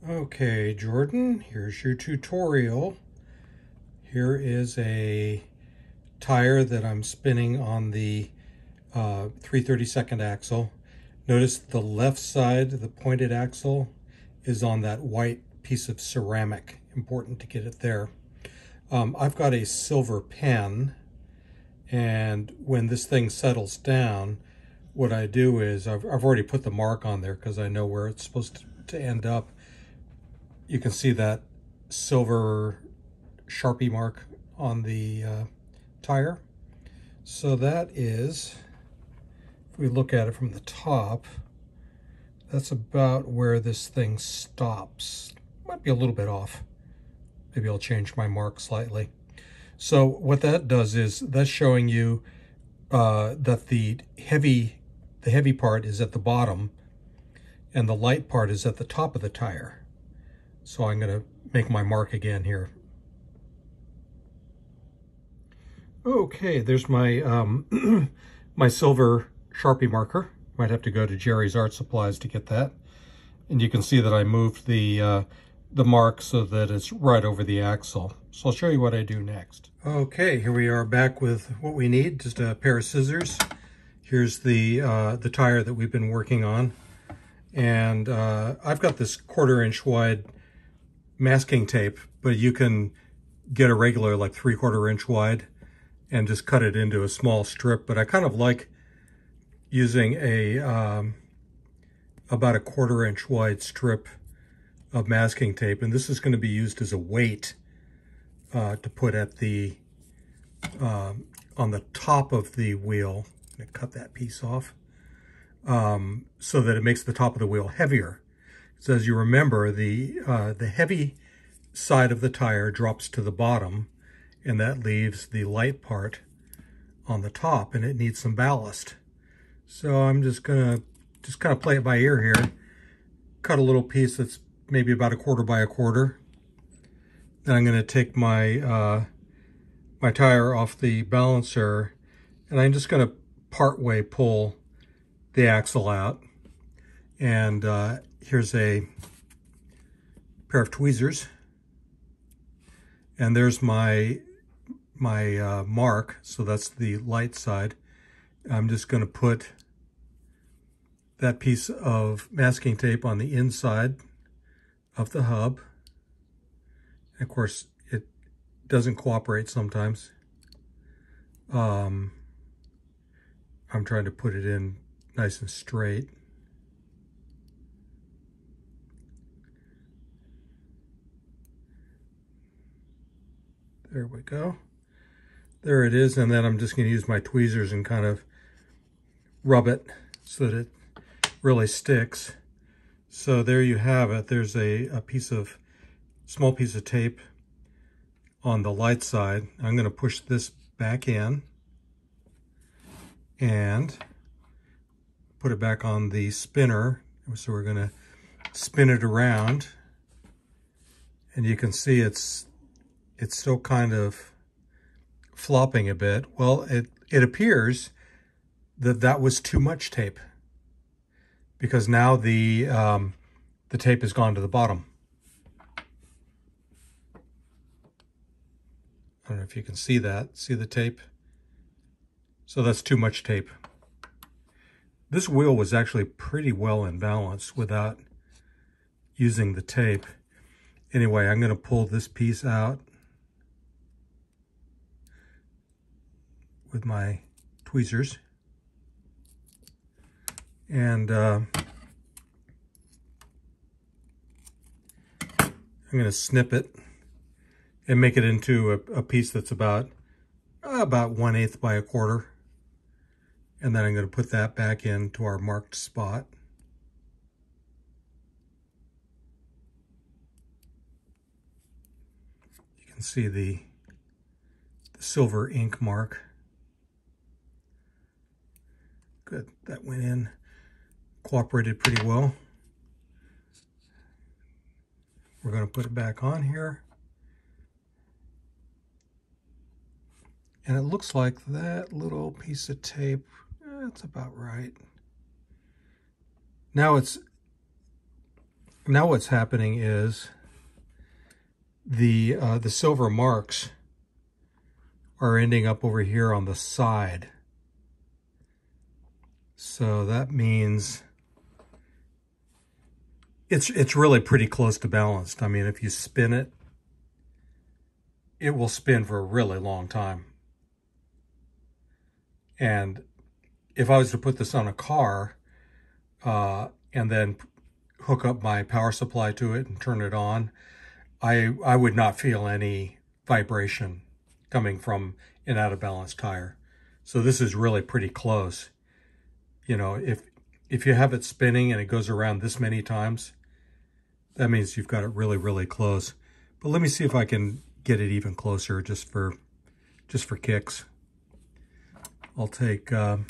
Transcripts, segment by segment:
Okay, Jordan, here's your tutorial. Here is a tire that I'm spinning on the 3/32 axle. Notice the left side, the pointed axle, is on that white piece of ceramic. Important to get it there. I've got a silver pen, and when this thing settles down, what I do is I've already put the mark on there because I know where it's supposed to end up. You can see that silver Sharpie mark on the tire. So that is, if we look at it from the top, that's about where this thing stops. Might be a little bit off. Maybe I'll change my mark slightly. So what that does is that's showing you that the heavy part is at the bottom and the light part is at the top of the tire. So I'm going to make my mark again here. Okay, there's my my silver Sharpie marker. Might have to go to Jerry's Art Supplies to get that. And you can see that I moved the mark so that it's right over the axle. So I'll show you what I do next. Okay, here we are back with what we need, just a pair of scissors. Here's the tire that we've been working on. And I've got this 1/4 inch wide masking tape, but you can get a regular like 3/4 inch wide and just cut it into a small strip. But I kind of like using a about a 1/4 inch wide strip of masking tape, and this is going to be used as a weight to put at the on the top of the wheel. I'm going to cut that piece off so that it makes the top of the wheel heavier. So as you remember, the heavy side of the tire drops to the bottom, and that leaves the light part on the top, and it needs some ballast. So I'm just gonna kind of play it by ear here. Cut a little piece that's maybe about 1/4 by 1/4. Then I'm gonna take my my tire off the balancer, and I'm just gonna part-way pull the axle out. And here's a pair of tweezers, and there's my mark, so that's the light side. I'm just going to put that piece of masking tape on the inside of the hub. And of course, it doesn't cooperate sometimes. I'm trying to put it in nice and straight. There we go. There it is, and then I'm just going to use my tweezers and kind of rub it so that it really sticks. So there you have it. There's a small piece of tape on the light side. I'm going to push this back in and put it back on the spinner. So we're going to spin it around, and you can see it's still kind of flopping a bit. Well, it appears that that was too much tape, because now the tape has gone to the bottom. I don't know if you can see that. See the tape? So that's too much tape. This wheel was actually pretty well in balance without using the tape. Anyway, I'm going to pull this piece out with my tweezers, and I'm going to snip it and make it into a piece that's about 1/8 by 1/4, and then I'm going to put that back into our marked spot. You can see the silver ink mark. Good, that went in, cooperated pretty well. We're going to put it back on here. And it looks like that little piece of tape, that's about right. Now Now what's happening is the silver marks are ending up over here on the side. So that means it's really pretty close to balanced. I mean, if you spin it, it will spin for a really long time. And if I was to put this on a car and then hook up my power supply to it and turn it on, I would not feel any vibration coming from an out of balance tire. So this is really pretty close. You know, if you have it spinning and it goes around this many times, that means you've got it really, really close. But let me see if I can get it even closer just for kicks. I'll take that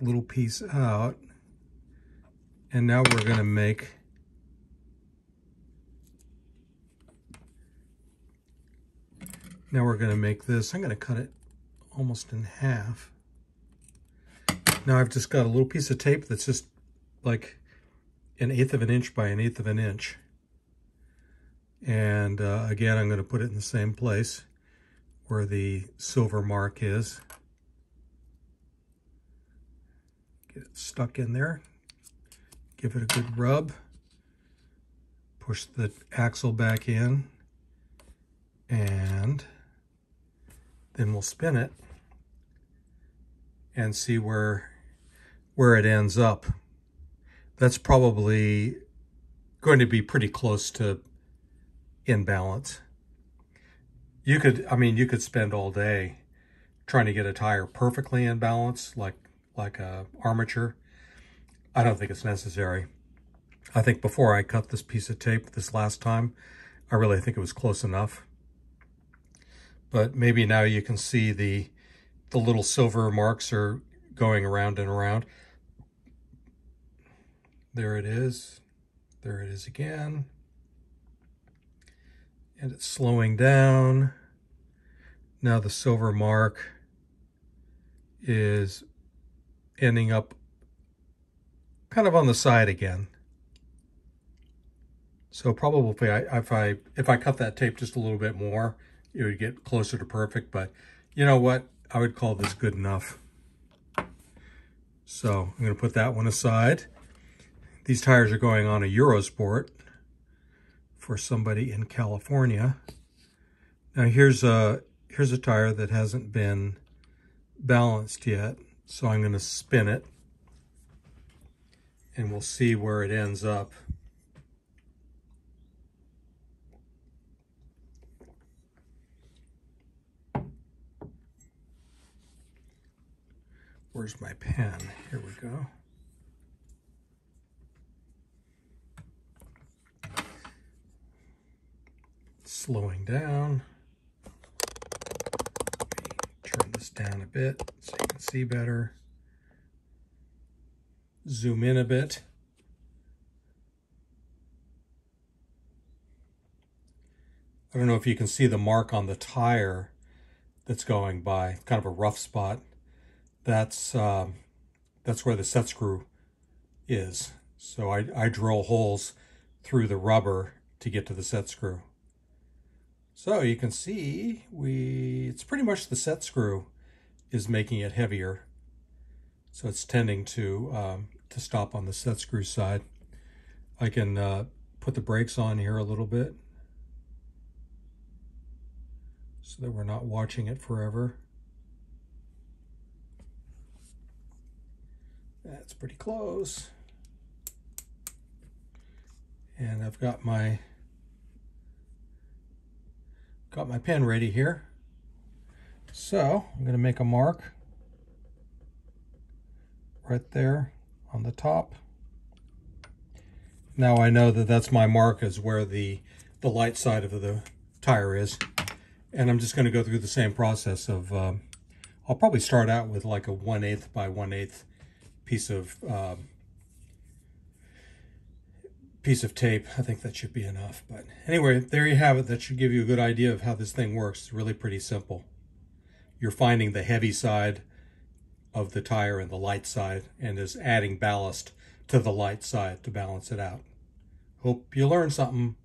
little piece out, and now we're going to make this. I'm going to cut it almost in half. Now I've just got a little piece of tape that's just like 1/8 of an inch by 1/8 of an inch. And again, I'm going to put it in the same place where the silver mark is. Get it stuck in there. Give it a good rub. Push the axle back in. And then we'll spin it and see where it ends up. That's probably going to be pretty close to in balance. You could spend all day trying to get a tire perfectly in balance, like a armature. I don't think it's necessary. I think before I cut this piece of tape this last time, I really think it was close enough. But maybe now you can see the little silver marks are going around and around. There it is. There it is again. And it's slowing down. Now the silver mark is ending up kind of on the side again. So probably if I cut that tape just a little bit more, it would get closer to perfect. But you know what? I would call this good enough. So I'm going to put that one aside. These tires are going on a Eurosport for somebody in California. Now here's a tire that hasn't been balanced yet. So I'm going to spin it and we'll see where it ends up. Where's my pen? Here we go. Slowing down. Turn this down a bit so you can see better. Zoom in a bit. I don't know if you can see the mark on the tire that's going by, kind of a rough spot. That's where the set screw is. So I drill holes through the rubber to get to the set screw. So you can see it's pretty much the set screw is making it heavier. So it's tending to stop on the set screw side. I can put the brakes on here a little bit so that we're not watching it forever. That's pretty close. And I've got my pen ready here. So I'm going to make a mark right there on the top. Now I know that that's my mark is where the light side of the tire is. And I'm just going to go through the same process of, I'll probably start out with like a 1/8 by 1/8 piece of tape. I think that should be enough. But anyway, there you have it. That should give you a good idea of how this thing works. It's really pretty simple. You're finding the heavy side of the tire and the light side and is adding ballast to the light side to balance it out. Hope you learned something.